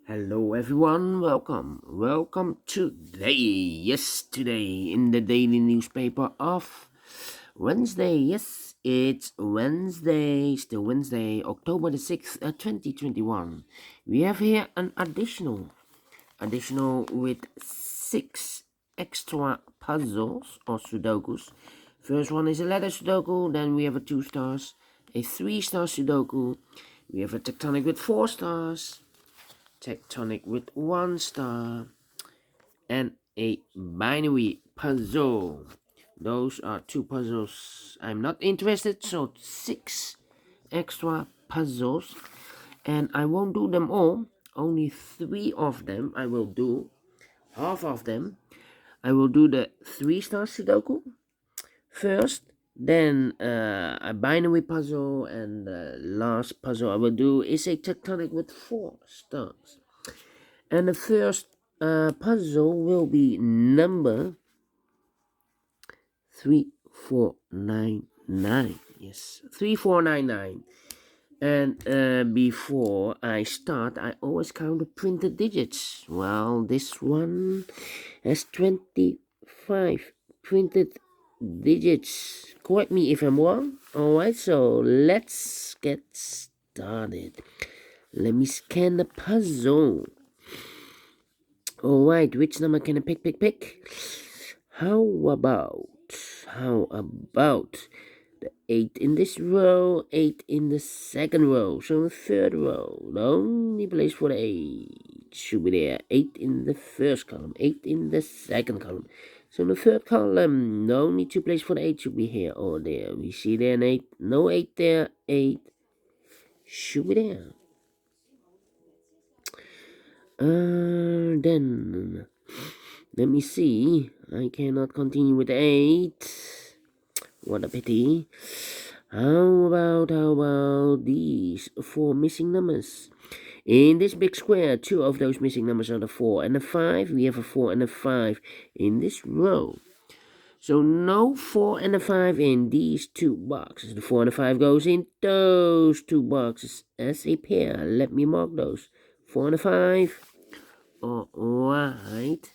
Hello everyone, welcome today, yes, today in the daily newspaper of Wednesday, yes, it's Wednesday, still Wednesday, October the 6th, 2021. We have here an additional with 6 extra puzzles or Sudokus. First one is a letter Sudoku, then we have a 2 stars, a 3-star Sudoku, we have a tectonic with 4 stars, tectonic with 1 star, and a binary puzzle. Those are 2 puzzles I'm not interested, so 6 extra puzzles, and I won't do them all. Only 3 of them I will do. Half of them I will do the 3-star Sudoku first, then a binary puzzle, and the last puzzle I will do is a tectonic with 4 stars. And the first puzzle will be number 3499. Yes, 3499. And before I start, I always count the printed digits. Well, this one has 25 printed digits. Correct me if I'm wrong. Alright, so let's get started. Let me scan the puzzle. Alright, which number can I pick? How about the 8 in this row, 8 in the second row, so the third row, the only place for the 8 should be there, 8 in the first column, 8 in the second column, so in the third column, the only 2 places for the 8 should be here or there. We see there an 8, no 8 there, 8 should be there. Then let me see. I cannot continue with 8. What a pity. How about these 4 missing numbers? In this big square, 2 of those missing numbers are the 4 and the 5. We have a 4 and a 5 in this row. So no 4 and a 5 in these 2 boxes. The 4 and the 5 goes in those 2 boxes as a pair. Let me mark those. 4 and a 5. Alright.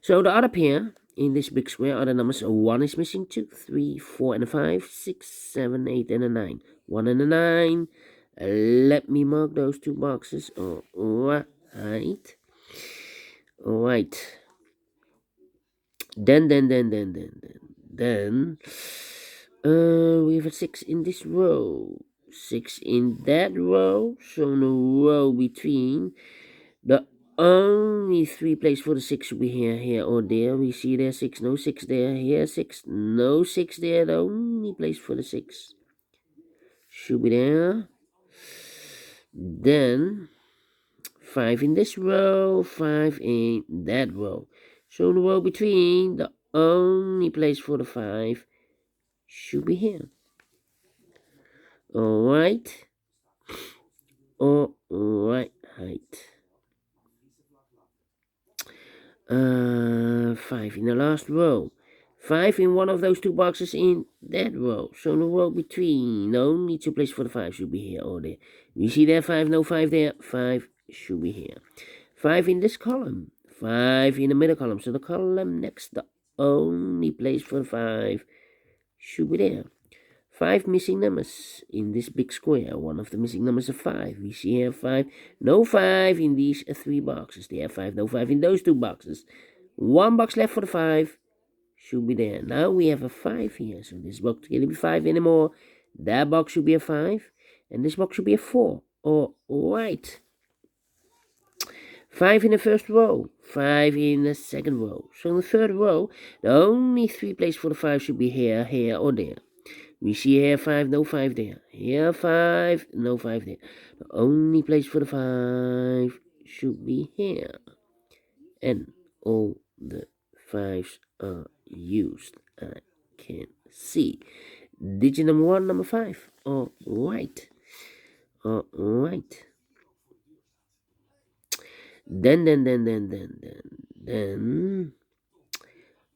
So the other pair in this big square are the numbers 1 is missing, 2, 3, 4, and a 5, 6, 7, 8, and a 9. 1 and a 9. Let me mark those 2 boxes. Alright. Alright. Then we have a 6 in this row. 6 in that row. So in the row between, the only 3 places for the 6 should be here, or there. We see there 6, no 6 there. Here 6, no 6 there. The only place for the 6 should be there. Then 5 in this row, 5 in that row. So in the row between, the only place for the 5 should be here. Alright. 5 in the last row. 5 in one of those 2 boxes in that row. So in the row between, the only 2 places for the 5 should be here or there. You see there 5, no 5 there. 5 should be here. 5 in this column. 5 in the middle column. So the column next, the only place for the 5 should be there. 5 missing numbers in this big square. One of the missing numbers is 5. We see here 5. No 5 in these 3 boxes. There 5, no 5 in those 2 boxes. 1 box left for the 5. Should be there. Now we have a 5 here. So this box can't be 5 anymore. That box should be a 5. And this box should be a 4. Alright. 5 in the first row. 5 in the second row. So in the third row, the only 3 places for the 5 should be here, or there. We see here 5, no 5 there. Here 5, no 5 there. The only place for the 5 should be here. And all the 5s are used. I can see. Digit number 1, number 5. Alright. Alright. Then.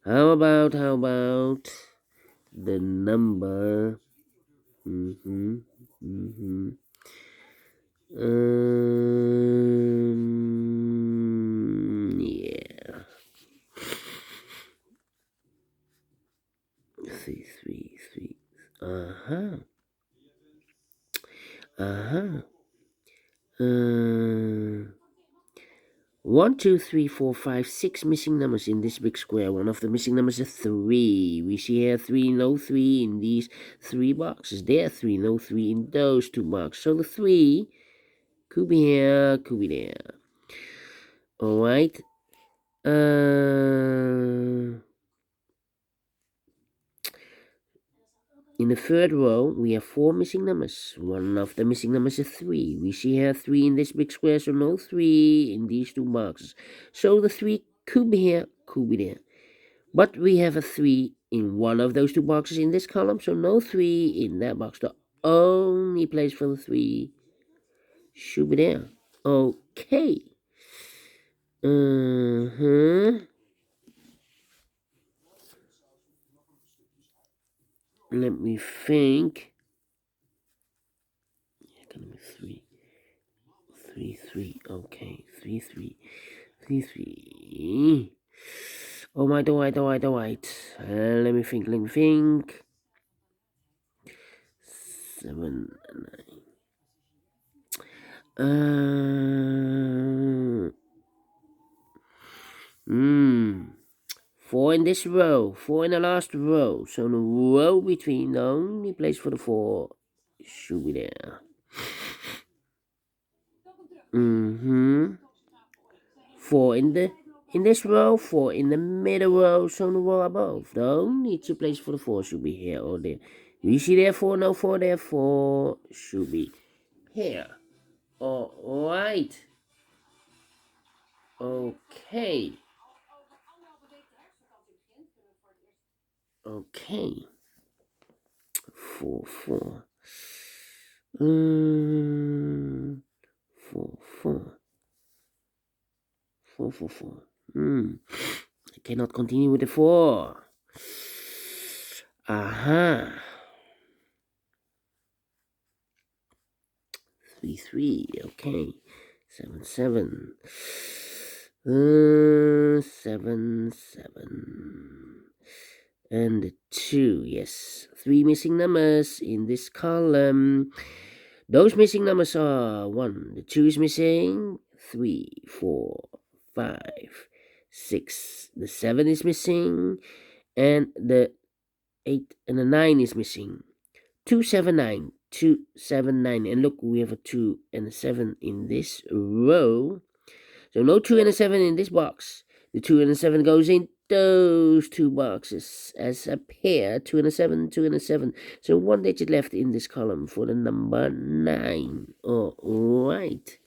How about the number Yeah. Three. Uh-huh. Uh-huh. 1, 2, 3, 4, 5, 6 missing numbers in this big square. One of the missing numbers is 3. We see here 3, no 3 in these 3 boxes. There 3, no 3 in those 2 boxes. So the 3 could be here, could be there. Alright. In the third row, we have 4 missing numbers. One of the missing numbers is 3. We see here 3 in this big square, so no 3 in these 2 boxes. So the 3 could be here, could be there. But we have a 3 in one of those 2 boxes in this column, so no 3 in that box. The only place for the 3 should be there. Okay. Let me think. Economy 3. 3. Okay. 3. Oh my, alright. Let me think. 7, 9. 4 in this row, 4 in the last row. So the row between, the only place for the 4 should be there. 4 in this row, 4 in the middle row, so the row above. The only 2 places for the 4 should be here or there. You see there 4, no 4 there, 4 should be here. Alright. Okay. 4. 4. 4. I cannot continue with the 4. Aha. 3. Okay. 7. 7. 7. And the 2. Yes. 3 missing numbers in this column. Those missing numbers are 1. The 2 is missing. 3, 4, 5, 6. The 7 is missing. And the 8 and the 9 is missing. 2, 7, 9. 2, 7, 9. And look, we have a 2 and a 7 in this row. So no 2 and a 7 in this box. The 2 and a 7 goes in those 2 boxes as a pair. 2 and a 7, 2 and a 7. So 1 digit left in this column for the number 9. Alright.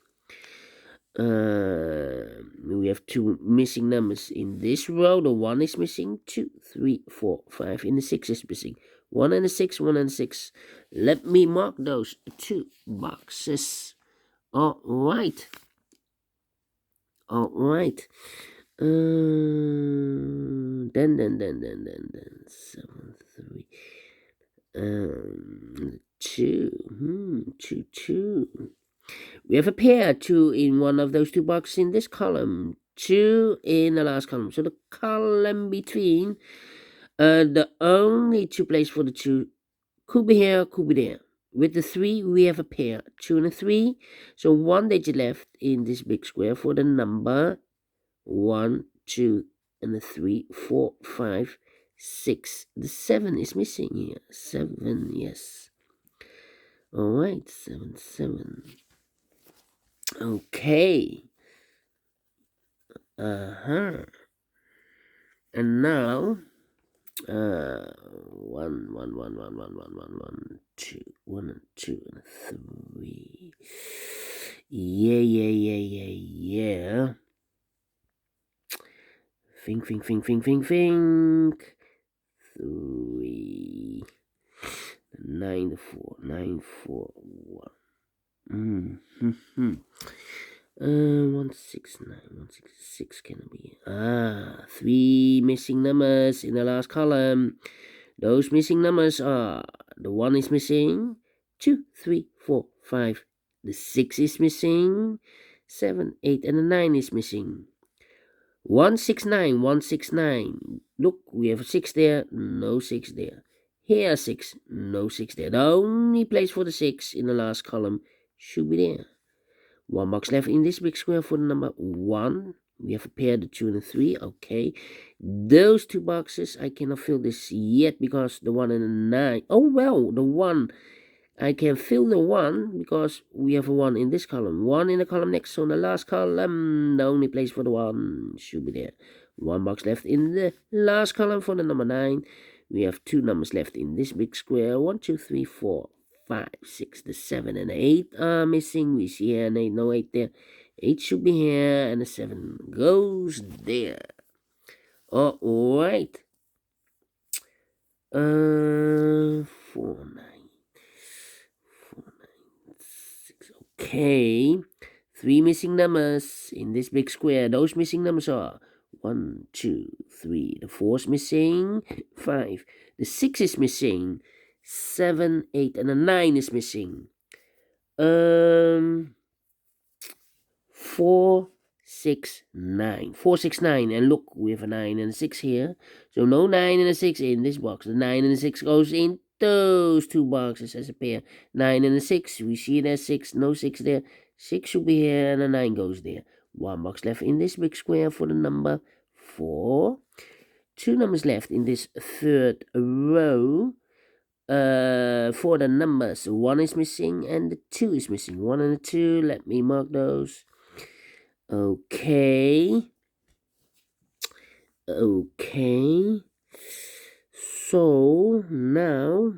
We have 2 missing numbers in this row. The 1 is missing. 2, 3, 4, 5. And the 6 is missing. 1 and a 6, 1 and 6. Let me mark those 2 boxes. Alright. 7, 3. 2. We have a pair, 2 in one of those 2 boxes in this column, 2 in the last column. So the column between, the only 2 places for the 2 could be here, could be there. With the 3, we have a pair, 2 and a 3. So 1 digit left in this big square for the number 1, 2, and the 3, 4, 5, 6. The 7 is missing here. 7, yes. Alright, 7. Okay. And now, 1, 2, 1 and 2 and 3. Yeah. Think. 3. 9, 4, 1. 169 can it be? 3 missing numbers in the last column. Those missing numbers are, the 1 is missing, 2, 3, 4, 5, The 6 is missing. 7, 8, and a 9 is missing. 169, 169. Look, we have a 6 there, no 6 there. Here 6, no 6 there. The only place for the 6 in the last column should be there. One box left in this big square for the number 1. We have a pair, the 2 and the 3. Okay. Those two boxes, I cannot fill this yet because the 1 and the 9. Oh, well, the 1. I can fill the 1 because we have a 1 in this column. 1 in the column next. So in the last column, the only place for the 1 should be there. One box left in the last column for the number 9. We have 2 numbers left in this big square. 1, 2, 3, 4, 5, 6. The 7 and the 8 are missing. We see here an 8, no 8 there. 8 should be here, and the 7 goes there. Alright. 4, 9. 4, 9, 6. Okay. 3 missing numbers in this big square. Those missing numbers are 1, 2, 3. The 4 is missing. 5. The 6 is missing. 7, 8, and a 9 is missing. 4, 6, 9. 4, 6, 9. And look, we have a 9 and a 6 here. So no 9 and a 6 in this box. The 9 and the 6 goes in those two boxes as a pair. 9 and a 6. We see there's 6. No 6 there. 6 should be here and a 9 goes there. One box left in this big square for the number 4. 2 numbers left in this third row. For the numbers, 1 is missing and the 2 is missing. 1 and the 2, let me mark those. Okay. So now,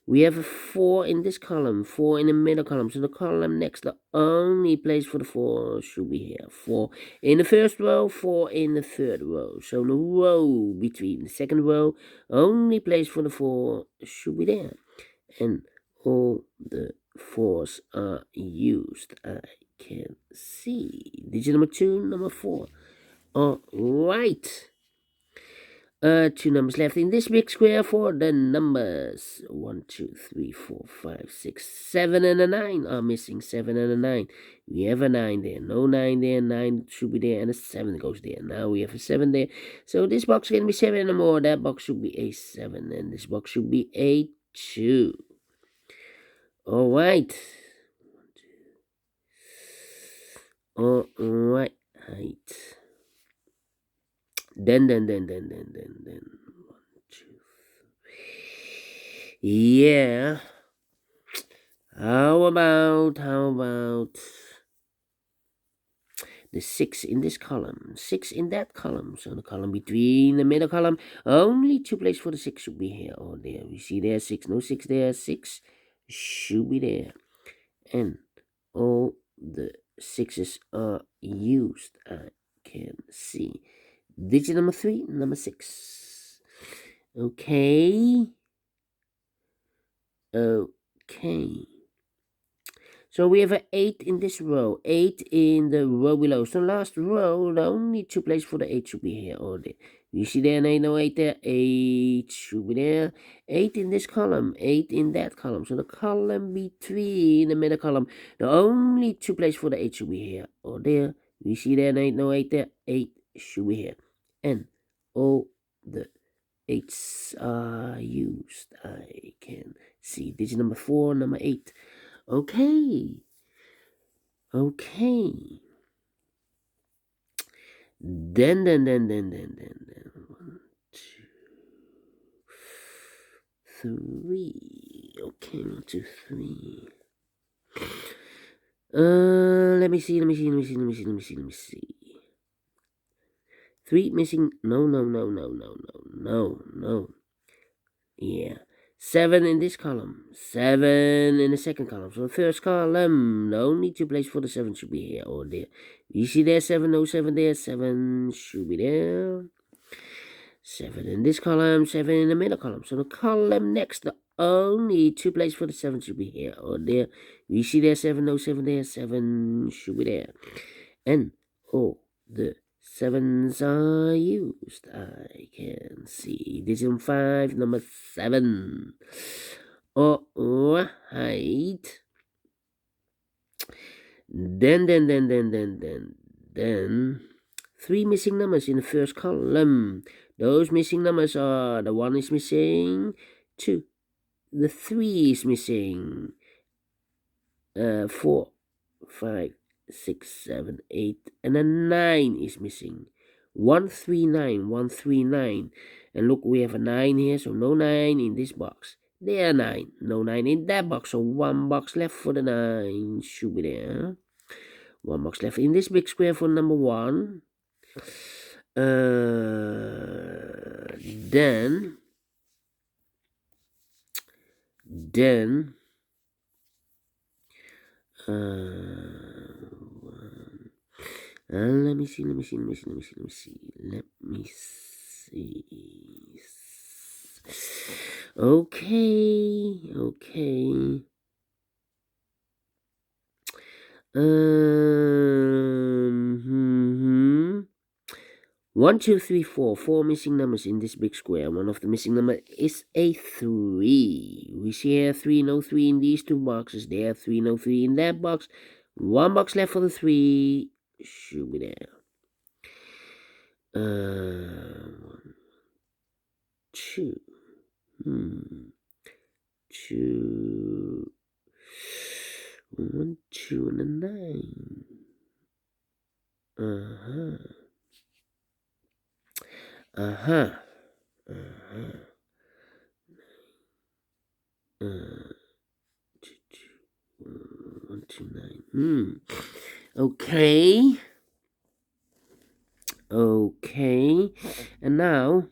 we have a 4 in this column, 4 in the middle column. So the column next, the only place for the 4 should be here. 4 in the first row, 4 in the third row. So the row between the second row, only place for the 4 should be there. And all the 4s are used. I can see. Digit number 2, number 4. Alright. 2 numbers left in this big square for the numbers 1, 2, 3, 4, 5, 6, 7, and a 9 are missing. 7 and a 9. We have a 9 there. No 9 there. 9 should be there, and a 7 goes there. Now we have a 7 there. So this box can be 7 and more. That box should be a 7, and this box should be a 2. Alright. Alright. Then. 1, 2, 3. Yeah. How about the 6 in this column, 6 in that column. So the column between the middle column, only 2 places for the 6 should be here or there. We see there 6, no 6 there. 6 should be there, and all the 6s are used. I can see. Digit number 3, number 6. Okay. So we have an 8 in this row, 8 in the row below. So last row, the only 2 places for the 8 should be here or there. You see there, 8, no 8 there, 8 should be there. 8 in this column, 8 in that column. So the column between the middle column, the only 2 places for the 8 should be here or there. You see there, 8, no 8 there, 8 should be here. And all the 8s are used. I can see. Digit number 4, number 8. Okay. Then. 1, 2, 3. Okay, 1, 2, 3. Let me see. 3 missing. No. Yeah. 7 in this column. 7 in the second column. So the first column, the only 2 places for the 7 should be here or there. You see there, 7, no 7 there. 7 should be there. 7 in this column, 7 in the middle column. So the column next, the only 2 places for the 7 should be here or there. You see there, 7, no 7 there. 7 should be there. And all the 7s are used. I can see. Digit 5, number 7. Alright. Then 3 missing numbers in the first column. Those missing numbers are the 1 is missing, 2, the 3 is missing, 4, 5, 6, 7, 8, and a 9 is missing. 139, 139. And look, we have a 9 here, so no 9 in this box. There 9, no 9 in that box, so 1 box left for the 9. Should be there. 1 box left in this big square for number 1. Then let me see. Okay. 1, 2, 3, 4. 4 missing numbers in this big square. One of the missing number is a 3. We see here 3, no 3 in these 2 boxes. There 3, no 3 in that box. 1 box left for the 3. Should be there. 1, 2. 2. 1, 2, and a 9. 1, 2, 9. Okay. And now,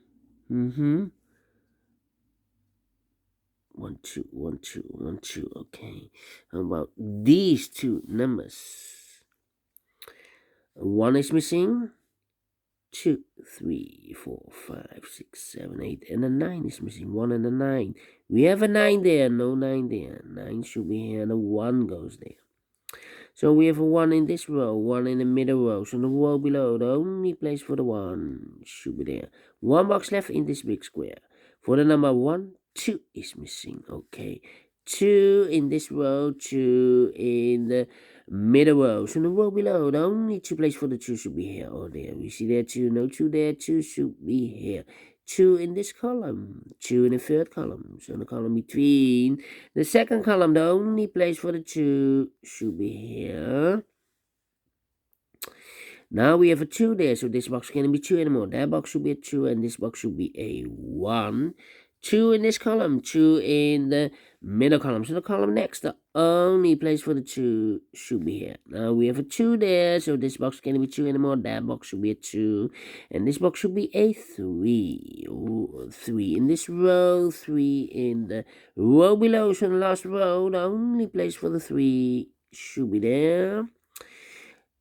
1, 2, 1, 2, 1, 2. Okay. How about these 2 numbers? 1 is missing. 2, 3, 4, 5, 6, 7, 8, and a 9 is missing. 1 and a 9. We have a 9 there, no 9 there. 9 should be here, and a 1 goes there. So we have a 1 in this row, 1 in the middle row. So the row below, the only place for the 1 should be there. 1 box left in this big square. For the number 1, 2 is missing. Okay. 2 in this row, 2 in the middle row. So the row below, the only 2 places for the 2 should be here or there. We see there 2, no 2 there, 2 should be here. 2 in this column, 2 in the third column. So in the column between the second column, the only place for the 2 should be here. Now we have a 2 there, so this box can't be 2 anymore. That box should be a 2, and this box should be a 1. 2 in this column, 2 in the middle column. So the column next, the only place for the 2 should be here. Now we have a 2 there, so this box can't be 2 anymore. That box should be a 2, and this box should be a 3. 3 in this row, 3 in the row below. So the last row, the only place for the 3 should be there.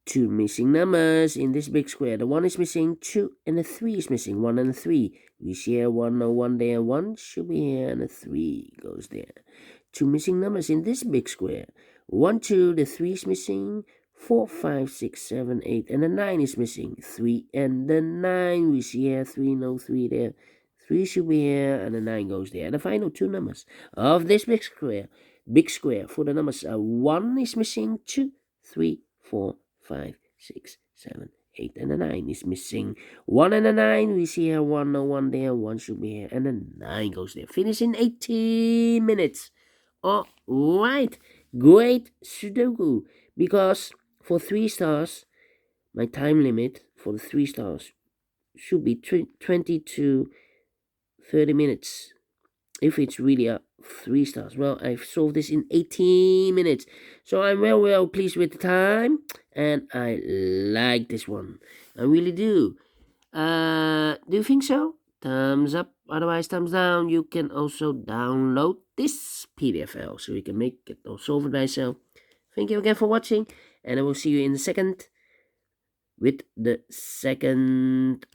2 missing numbers in this big square. The 1 is missing, 2, and the 3 is missing. 1 and a 3. We share 1, no 1 there. 1 should be here, and a 3 goes there. 2 missing numbers in this big square. 1, 2, the 3 is missing. 4, 5, 6, 7, 8, and the 9 is missing. 3 and the 9. We see here 3, no 3 there. 3 should be here, and the 9 goes there. And the final 2 numbers of this big square. For the numbers, 1 is missing, 2, 3, 4, 5, 6, 7, 8, and a 9 is missing. 1 and a 9, we see here 1, no 1 there, 1 should be here, and a 9 goes there. Finish in 18 minutes. Alright, great Sudoku. Because for 3 stars, my time limit for the 3 stars should be 20 to 30 minutes. If it's really a 3 stars. Well, I've solved this in 18 minutes. So I'm well pleased with the time. And I like this one. I really do. Do you think so? Thumbs up. Otherwise, thumbs down. You can also download this PDF file. So you can make it or solve it by yourself. Thank you again for watching. And I will see you in the second. With the second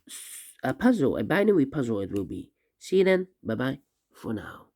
puzzle. A binary puzzle it will be. See you then. Bye-bye for now.